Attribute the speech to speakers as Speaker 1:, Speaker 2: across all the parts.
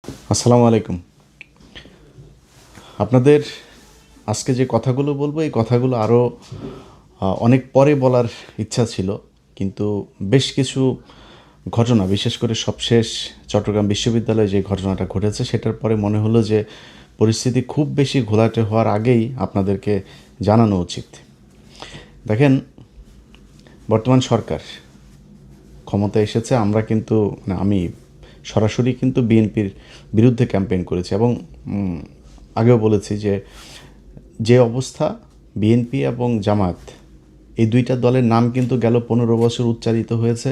Speaker 1: আসসালামু আলাইকুম। আপনাদের আজকে যে কথাগুলো বলবো এই কথাগুলো আরও অনেক পরে বলার ইচ্ছা ছিল, কিন্তু বেশ কিছু ঘটনা, বিশেষ করে সবশেষ চট্টগ্রাম বিশ্ববিদ্যালয়ে যে ঘটনাটা ঘটেছে সেটার পরে মনে হলো যে পরিস্থিতি খুব বেশি ঘোলাটে হওয়ার আগেই আপনাদেরকে জানানো উচিত। দেখেন, বর্তমান সরকার ক্ষমতায় এসেছে, আমরা কিন্তু আমি সরাসরি কিন্তু বিএনপির বিরুদ্ধে ক্যাম্পেইন করেছি এবং আগেও বলেছি যে যে অবস্থা, বিএনপি এবং জামাত এই দুইটা দলের নাম কিন্তু গেল 15 বছর উচ্চারিত হয়েছে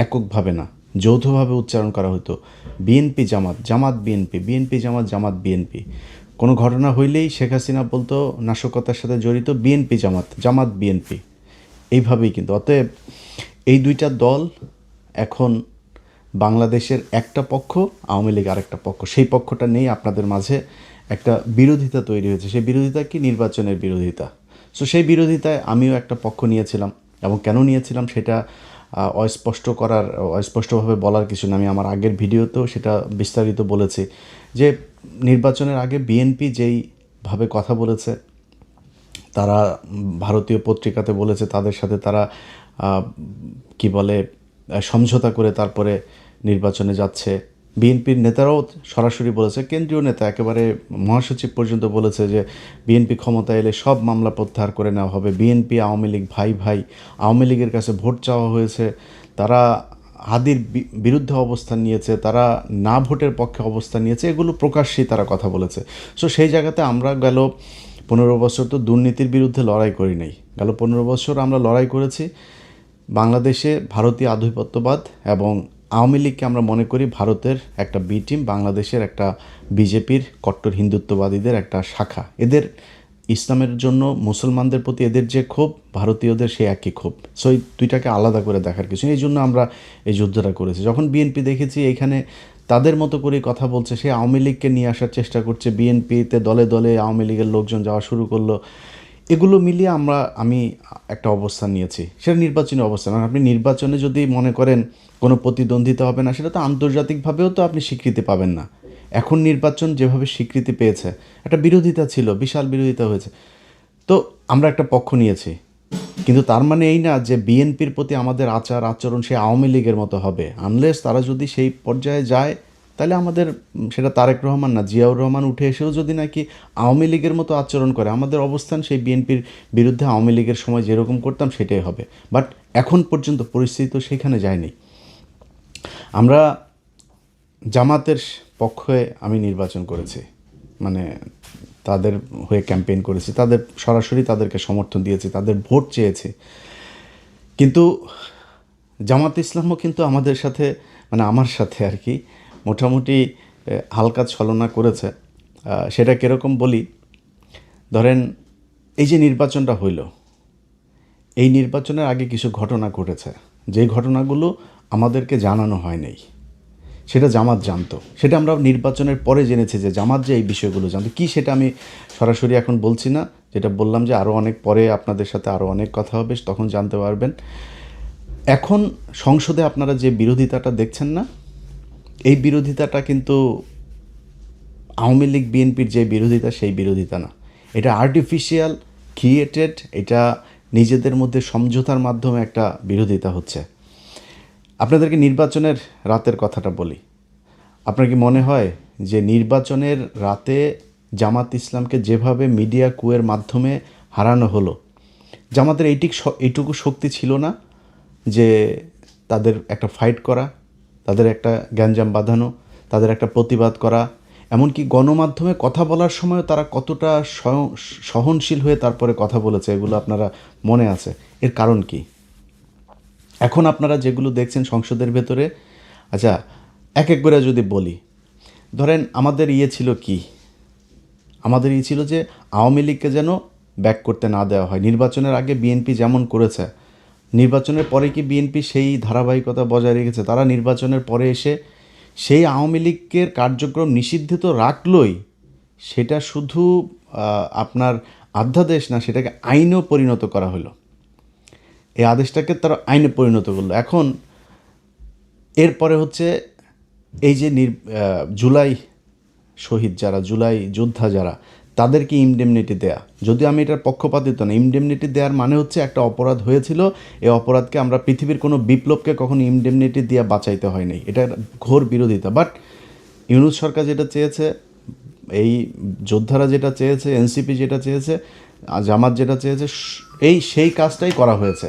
Speaker 1: এককভাবে না, যৌথভাবে উচ্চারণ করা হতো। বিএনপি জামাত, জামাত বিএনপি, বিএনপি জামাত, জামাত বিএনপি। কোনো ঘটনা হইলেই শেখ হাসিনা বলতো নাশকতার সাথে জড়িত বিএনপি জামাত, জামাত বিএনপি, এইভাবেই কিন্তু। অতএব এই দুইটা দল এখন বাংলাদেশের একটা পক্ষ, আওয়ামী লীগ আরেকটা পক্ষ। সেই পক্ষটা নেই, আপনাদের মাঝে একটা বিরোধিতা তৈরি হয়েছে। সেই বিরোধিতা কি? নির্বাচনের বিরোধিতা। সো সেই বিরোধিতায় আমিও একটা পক্ষ নিয়েছিলাম, এবং কেন নিয়েছিলাম সেটা অস্পষ্টভাবে বলার কিছু না। আমি আমার আগের ভিডিওতেও সেটা বিস্তারিত বলেছি যে নির্বাচনের আগে বিএনপি যেইভাবে কথা বলেছে, তারা ভারতীয় পত্রিকাতে বলেছে তাদের সাথে তারা কি বলে সমঝোতা করে তারপরে নির্বাচনে যাচ্ছে। বিএনপির নেতারাও সরাসরি বলেছে, কেন্দ্রীয় নেতা একেবারে মহাসচিব পর্যন্ত বলেছে যে বিএনপি ক্ষমতায় এলে সব মামলা প্রত্যাহার করে নেওয়া হবে। বিএনপি আওয়ামী লীগ ভাই ভাই, আওয়ামী লীগের কাছে ভোট চাওয়া হয়েছে, তারা হাদির বিরুদ্ধে অবস্থান নিয়েছে, তারা না ভোটের পক্ষে অবস্থান নিয়েছে, এগুলো প্রকাশ্যেই তারা কথা বলেছে। সো সেই জায়গাতে আমরা গেল 15 বছর তো দুর্নীতির বিরুদ্ধে লড়াই করি নাই। গেল 15 বছর আমরা লড়াই করেছি বাংলাদেশে ভারতীয় আধিপত্যবাদ এবং আওয়ামী লীগকে আমরা মনে করি ভারতের একটা বি টিম, বাংলাদেশের একটা বিজেপির কট্টর হিন্দুত্ববাদীদের একটা শাখা। এদের ইসলামের জন্য, মুসলমানদের প্রতি এদের যে ক্ষোভ, ভারতীয়দের সে একই ক্ষোভ। সো এই দুইটাকে আলাদা করে দেখার কিছু, এই জন্য আমরা এই যুদ্ধটা করেছি। যখন বিএনপি দেখেছি এইখানে তাদের মতো করেই কথা বলছে, সে আওয়ামী লীগকে নিয়ে আসার চেষ্টা করছে, বিএনপিতে দলে দলে আওয়ামী লীগের লোকজন যাওয়া শুরু করলো, এগুলো মিলিয়ে আমি একটা অবস্থান নিয়েছি। সেটা নির্বাচনী অবস্থান। আর আপনি নির্বাচনে যদি মনে করেন কোনো প্রতিদ্বন্দ্বিতা হবে না, সেটা তো আন্তর্জাতিকভাবেও তো আপনি স্বীকৃতি পাবেন না। এখন নির্বাচন যেভাবে স্বীকৃতি পেয়েছে, একটা বিরোধিতা ছিল, বিশাল বিরোধিতা হয়েছে, তো আমরা একটা পক্ষ নিয়েছি। কিন্তু তার মানে এই না যে বিএনপির প্রতি আমাদের আচার আচরণ সে আওয়ামী লীগের মতো হবে। আনলেস তারা যদি সেই পর্যায়ে যায়, তাহলে আমাদের সেটা তারেক রহমান না, জিয়াউর রহমান উঠে এসেও যদি নাকি আওয়ামী লীগের মতো আচরণ করে, আমাদের অবস্থান সেই বিএনপির বিরুদ্ধে আওয়ামী লীগের সময় যেরকম করতাম সেটাই হবে। বাট এখন পর্যন্ত পরিস্থিতি তো সেখানে যায়নি। আমরা জামাতের পক্ষে আমি নির্বাচন করেছি, মানে তাদের হয়ে ক্যাম্পেইন করেছি, তাদের সরাসরি তাদেরকে সমর্থন দিয়েছি, তাদের ভোট চেয়েছি। কিন্তু জামাত ইসলামও কিন্তু আমাদের সাথে, মানে আমার সাথে আর কি, মোটামুটি হালকা ছলনা করেছে। সেটা কীরকম বলি, ধরেন এই যে নির্বাচনটা হইল, এই নির্বাচনের আগে কিছু ঘটনা ঘটেছে, যেই ঘটনাগুলো আমাদেরকে জানানো হয় নাই, সেটা জামাত জানতো। সেটা আমরা নির্বাচনের পরে জেনেছি যে জামাত যে এই বিষয়গুলো জানতো। কী সেটা আমি সরাসরি এখন বলছি না, যেটা বললাম যে আরও অনেক পরে আপনাদের সাথে আরও অনেক কথা হবে, তখন জানতে পারবেন। এখন সংসদে আপনারা যে বিরোধিতাটা দেখছেন না, এই বিরোধিতাটা কিন্তু আওয়ামী লীগ বিএনপির যে বিরোধিতা সেই বিরোধিতা না, এটা আর্টিফিশিয়াল ক্রিয়েটেড, এটা নিজেদের মধ্যে সমঝোতার মাধ্যমে একটা বিরোধিতা হচ্ছে। আপনাদেরকে নির্বাচনের রাতের কথাটা বলি। আপনার কি মনে হয় যে নির্বাচনের রাতে জামাত ইসলামকে যেভাবে মিডিয়া কুয়ের মাধ্যমে হারানো হলো, জামাতের এইটুকু শক্তি ছিল না যে তাদের একটা ফাইট করা, তাদের একটা গ্যাঞ্জাম বাঁধানো, তাদের একটা প্রতিবাদ করা, এমনকি গণমাধ্যমে কথা বলার সময়ও তারা কতটা সহনশীল হয়ে তারপরে কথা বলেছে, এগুলো আপনারা মনে আছে। এর কারণ কি? এখন আপনারা যেগুলো দেখছেন সংসদের ভেতরে, আচ্ছা এক এক করে যদি বলি, ধরেন আমাদের ছিল কি, আমাদের ছিল যে আওয়ামী লীগকে যেন ব্যাক করতে না দেওয়া হয়। নির্বাচনের আগে বিএনপি যেমন করেছে, নির্বাচনের পরে কি বিএনপি সেই ধারাবাহিকতা বজায় রেখেছে? তারা নির্বাচনের পরে এসে সেই আওয়ামী লীগের কার্যক্রম নিষিদ্ধ তো রাখলই, সেটা শুধু আপনার অধ্যাদেশ না, সেটাকে আইনেও পরিণত করা হলো। এই আদেশটাকে তারা আইনে পরিণত করলো। এখন এরপরে হচ্ছে এই যে জুলাই শহীদ যারা, জুলাই যোদ্ধা যারা, তাদেরকে ইনডেমনিটি দেয়া, যদিও আমি এটার পক্ষপাতিত্ব না, ইনডেমনিটি দেওয়ার মানে হচ্ছে একটা অপরাধ হয়েছিল, এই অপরাধকে আমরা পৃথিবীর কোনো বিপ্লবকে কখনো ইনডেমনিটি দিয়ে বাঁচাইতে হয় নাই, এটা ঘোর বিরোধিতা। বাট ইউনূস সরকার যেটা চেয়েছে, এই যোদ্ধারা যেটা চেয়েছে, এনসিপি যেটা চেয়েছে, জামাত যেটা চেয়েছে, সেই কাজটাই করা হয়েছে।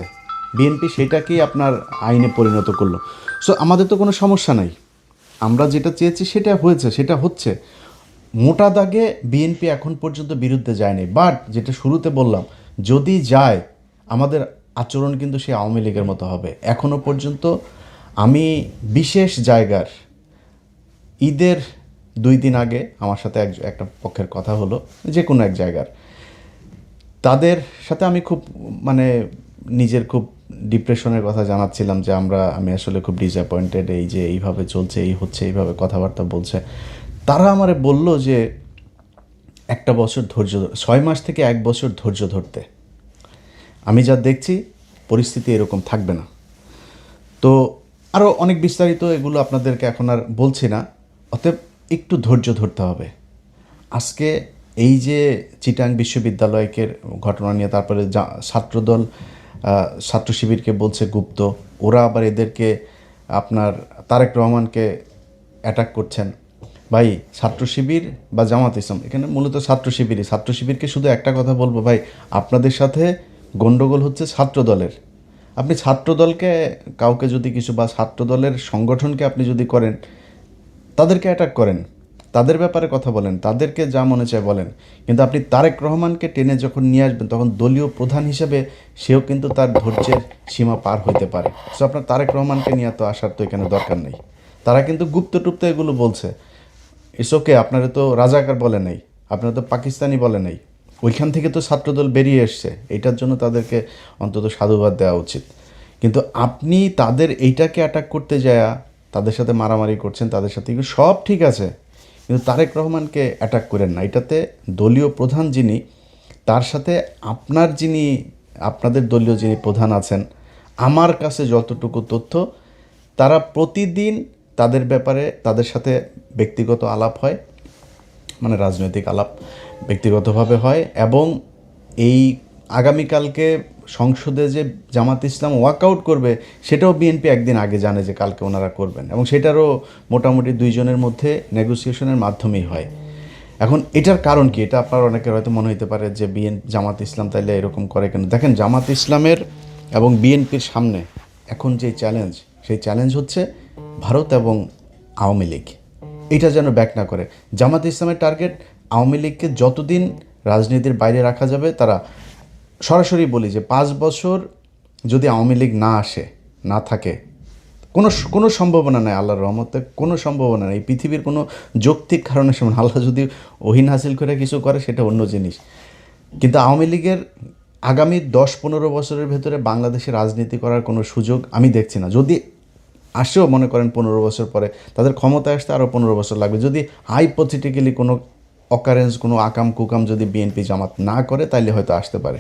Speaker 1: বিএনপি সেটাকেই আপনার আইনে পরিণত করলো। সো আমাদের তো কোনো সমস্যা নাই, আমরা যেটা চেয়েছি সেটা হয়েছে, সেটা হচ্ছে। মোটা দাগে বিএনপি এখন পর্যন্ত বিরুদ্ধে যায়নি, বাট যেটা শুরুতে বললাম, যদি যায় আমাদের আচরণ কিন্তু সেই আওয়ামী লীগের মতো হবে। এখনও পর্যন্ত আমি বিশেষ জায়গার ঈদের 2 দিন আগে আমার সাথে একটা পক্ষের কথা হলো, যে কোনো এক জায়গার, তাদের সাথে আমি খুব মানে নিজের খুব ডিপ্রেশনের কথা জানাচ্ছিলাম যে আমি আসলে খুব ডিসঅ্যাপয়েন্টেড, এই যে এইভাবে চলছে, এই হচ্ছে, এইভাবে কথাবার্তা বলছে। তারা আমারে বলল যে 1 বছর ধৈর্য, 6 মাস থেকে 1 বছর ধৈর্য ধরতে। আমি যা দেখছি পরিস্থিতি এরকম থাকবে না। তো আরও অনেক বিস্তারিত এগুলো আপনাদেরকে এখন আর বলছি না, অতএব একটু ধৈর্য ধরতে হবে। আজকে এই যে চিটাং বিশ্ববিদ্যালয়কের ঘটনা নিয়ে, তারপরে ছাত্রদল ছাত্র শিবিরকে বলছে গুপ্ত, ওরা আবার এদেরকে আপনার তারেক রহমানকে অ্যাটাক করছেন। ভাই, ছাত্র শিবির বা জামাত ইসলাম, এখানে মূলত ছাত্র শিবিরকে শুধু একটা কথা বলবো, ভাই আপনাদের সাথে গণ্ডগোল হচ্ছে ছাত্র দলের। আপনি ছাত্র দলকে কাউকে যদি কিছু, বা ছাত্র দলের সংগঠনকে আপনি যদি করেন, তাদেরকে অ্যাটাক করেন, তাদের ব্যাপারে কথা বলেন, তাদেরকে যা মনে চায় বলেন, কিন্তু আপনি তারেক রহমানকে টেনে যখন নিয়ে আসবেন, তখন দলীয় প্রধান হিসেবে সেও কিন্তু তার ধৈর্যের সীমা পার হইতে পারে। সো আপনার তারেক রহমানকে নিয়ে তো আসার তো এখানে দরকার নেই। তারা কিন্তু গুপ্ত টুপ্ত এগুলো বলছে, ইটস ওকে, আপনারা তো রাজাকার বলে নাই, আপনারা তো পাকিস্তানি বলে নাই, ওইখান থেকে তো ছাত্রদল বেরিয়ে এসছে, এইটার জন্য তাদেরকে অন্তত সাধুবাদ দেওয়া উচিত। কিন্তু আপনি তাদের এইটাকে অ্যাটাক করতে যায়া তাদের সাথে মারামারি করছেন, তাদের সাথে সব ঠিক আছে, কিন্তু তারেক রহমানকে অ্যাটাক করেন না। এটাতে দলীয় প্রধান যিনি, তার সাথে আপনাদের দলীয় যিনি প্রধান আছেন, আমার কাছে যতটুকু তথ্য, তারা প্রতিদিন তাদের ব্যাপারে তাদের সাথে ব্যক্তিগত আলাপ হয়, মানে রাজনৈতিক আলাপ ব্যক্তিগতভাবে হয়। এবং এই আগামীকালকে সংসদে যে জামাত ইসলাম ওয়াকআউট করবে, সেটাও বিএনপি একদিন আগে জানে যে কালকে ওনারা করবেন, এবং সেটারও মোটামুটি 2 জনের মধ্যে নেগোসিয়েশনের মাধ্যমেই হয়। এখন এটার কারণ কি, এটা আপনার অনেকের হয়তো মনে হতে পারে যে জামাত ইসলাম তাইলে এরকম করে কেন। দেখেন, জামাত ইসলামের এবং বিএনপির সামনে এখন যে চ্যালেঞ্জ, সেই চ্যালেঞ্জ হচ্ছে ভারত এবং আওয়ামী লীগ। এটা যেন ব্যাক না করে। জামাত ইসলামের টার্গেট আওয়ামী লীগকে যতদিন রাজনীতির বাইরে রাখা যাবে, তারা সরাসরি বলি যে 5 বছর যদি আওয়ামী লীগ না আসে, না থাকে, কোনো সম্ভাবনা নেই, আল্লাহর রহমতে কোনো সম্ভাবনা নেই, পৃথিবীর কোনো যৌক্তিক কারণে সমান। আল্লাহ যদি ওহীন হাসিল করে কিছু করে সেটা অন্য জিনিস, কিন্তু আওয়ামী লীগের আগামী 10-15 বছরের ভেতরে বাংলাদেশে রাজনীতি করার কোনো সুযোগ আমি দেখছি না। যদি আসেও, মনে করেন 15 বছর পরে, তাদের ক্ষমতায় আসতে আরও 15 বছর লাগবে। যদি হাইপোথেটিক্যালি কোনো অকারেন্স, কোনো আকাম কুকাম যদি বিএনপি জামাত না করে, তাইলে হয়তো আসতে পারে।